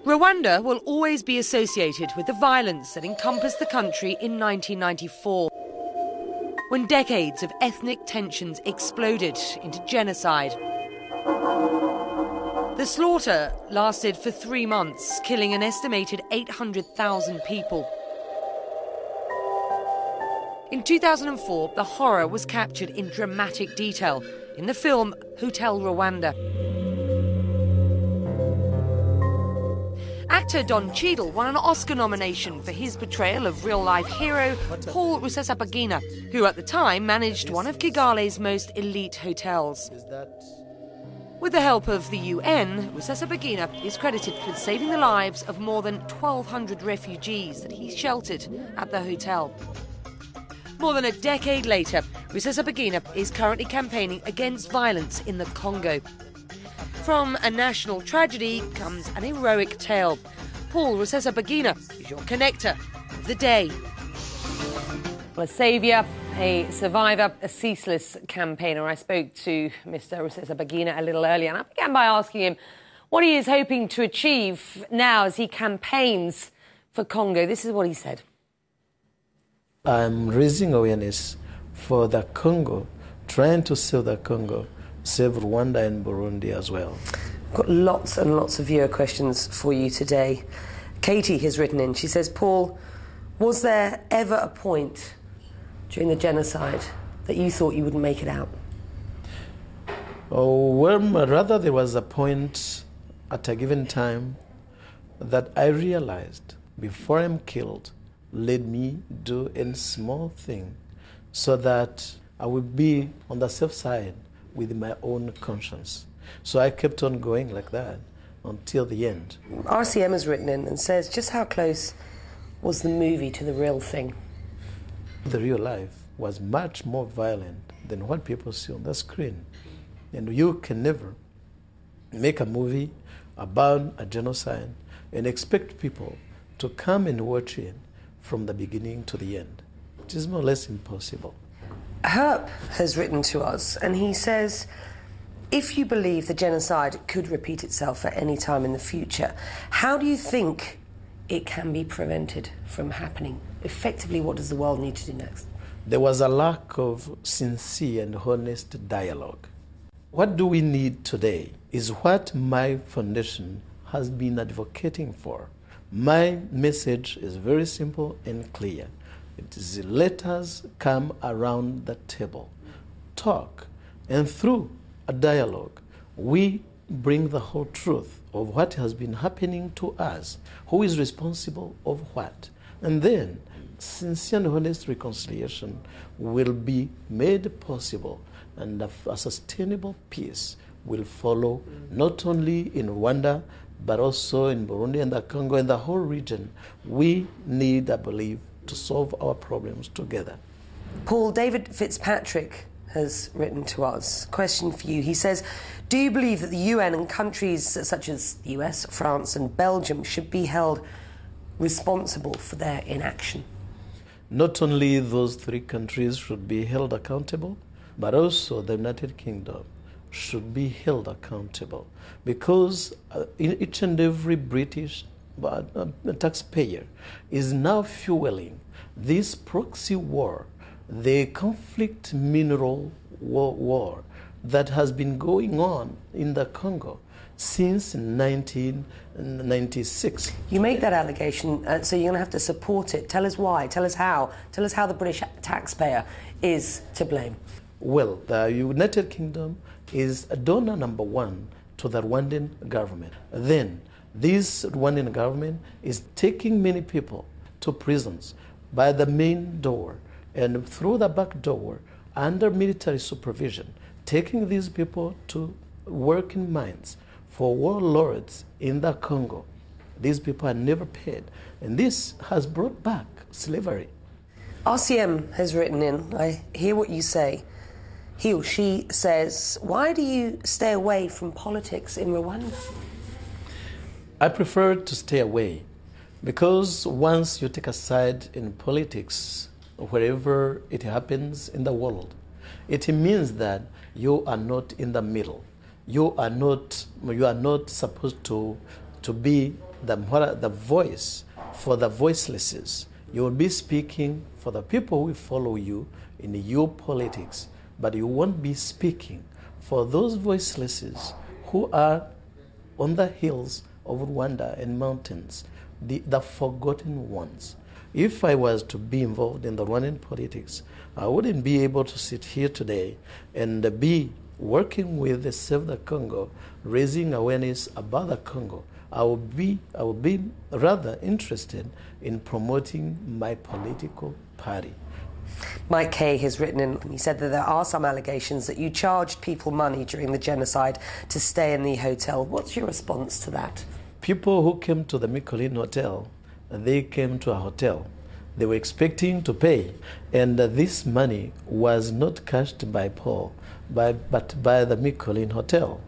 Rwanda will always be associated with the violence that encompassed the country in 1994, when decades of ethnic tensions exploded into genocide. The slaughter lasted for 3 months, killing an estimated 800,000 people. In 2004, the horror was captured in dramatic detail in the film Hotel Rwanda. Actor Don Cheadle won an Oscar nomination for his portrayal of real-life hero Paul Rusesabagina, who at the time managed one of Kigali's most elite hotels. With the help of the UN, Rusesabagina is credited with saving the lives of more than 1,200 refugees that he sheltered at the hotel. More than a decade later, Rusesabagina is currently campaigning against violence in the Congo. From a national tragedy comes an heroic tale. Paul Rusesabagina is your connector of the day. Well, a saviour, a survivor, a ceaseless campaigner. I spoke to Mr. Rusesabagina a little earlier, and I began by asking him what he is hoping to achieve now as he campaigns for Congo. This is what he said. I'm raising awareness for the Congo, trying to save the Congo, save Rwanda and Burundi as well. I've got lots and lots of viewer questions for you today. Katie has written in. She says, Paul, was there ever a point during the genocide that you thought you wouldn't make it out? Oh, well, rather there was a point at a given time that I realized before I'm killed, let me do a small thing so that I will be on the safe side with my own conscience. So I kept on going like that until the end. RCM has written in and says, just how close was the movie to the real thing? The real life was much more violent than what people see on the screen. And you can never make a movie about a genocide and expect people to come and watch it from the beginning to the end. It is more or less impossible. Herp has written to us and he says, if you believe the genocide could repeat itself at any time in the future, how do you think it can be prevented from happening? Effectively, what does the world need to do next? There was a lack of sincere and honest dialogue. What do we need today is what my foundation has been advocating for. My message is very simple and clear. It is let us come around the table, talk, and through a dialogue, we bring the whole truth of what has been happening to us, who is responsible of what. And then sincere and honest reconciliation will be made possible, and a sustainable peace will follow not only in Rwanda, but also in Burundi and the Congo and the whole region. We need, I believe, to solve our problems together. Paul, David Fitzpatrick has written to us. Question for you. He says, do you believe that the UN and countries such as the US, France and Belgium should be held responsible for their inaction? Not only those 3 countries should be held accountable, but also the United Kingdom should be held accountable, because each and every British taxpayer is now fueling this proxy war, the conflict mineral war that has been going on in the Congo since 1996. You make that allegation, so you're going to have to support it. Tell us why, tell us how the British taxpayer is to blame. Well, the United Kingdom is a donor number 1 to the Rwandan government. Then this Rwandan government is taking many people to prisons by the main door and through the back door under military supervision, taking these people to work in mines for warlords in the Congo. These people are never paid, and this has brought back slavery. RCM has written in, I hear what you say. He or she says, why do you stay away from politics in Rwanda? I prefer to stay away because once you take a side in politics, wherever it happens in the world, it means that you are not in the middle. You are not supposed to to be the voice for the voicelesses. You will be speaking for the people who follow you in your politics, but you won't be speaking for those voicelesses who are on the hills of Rwanda and mountains, the forgotten ones. If I was to be involved in the Rwandan politics, I wouldn't be able to sit here today and be working with the Save the Congo, raising awareness about the Congo. I will be rather interested in promoting my political party. Mike Kay has written in, he said that there are some allegations that you charged people money during the genocide to stay in the hotel. What's your response to that? People who came to the Mikolin Hotel, they came to a hotel. They were expecting to pay, and this money was not cashed by Paul, but by the Mikolin Hotel.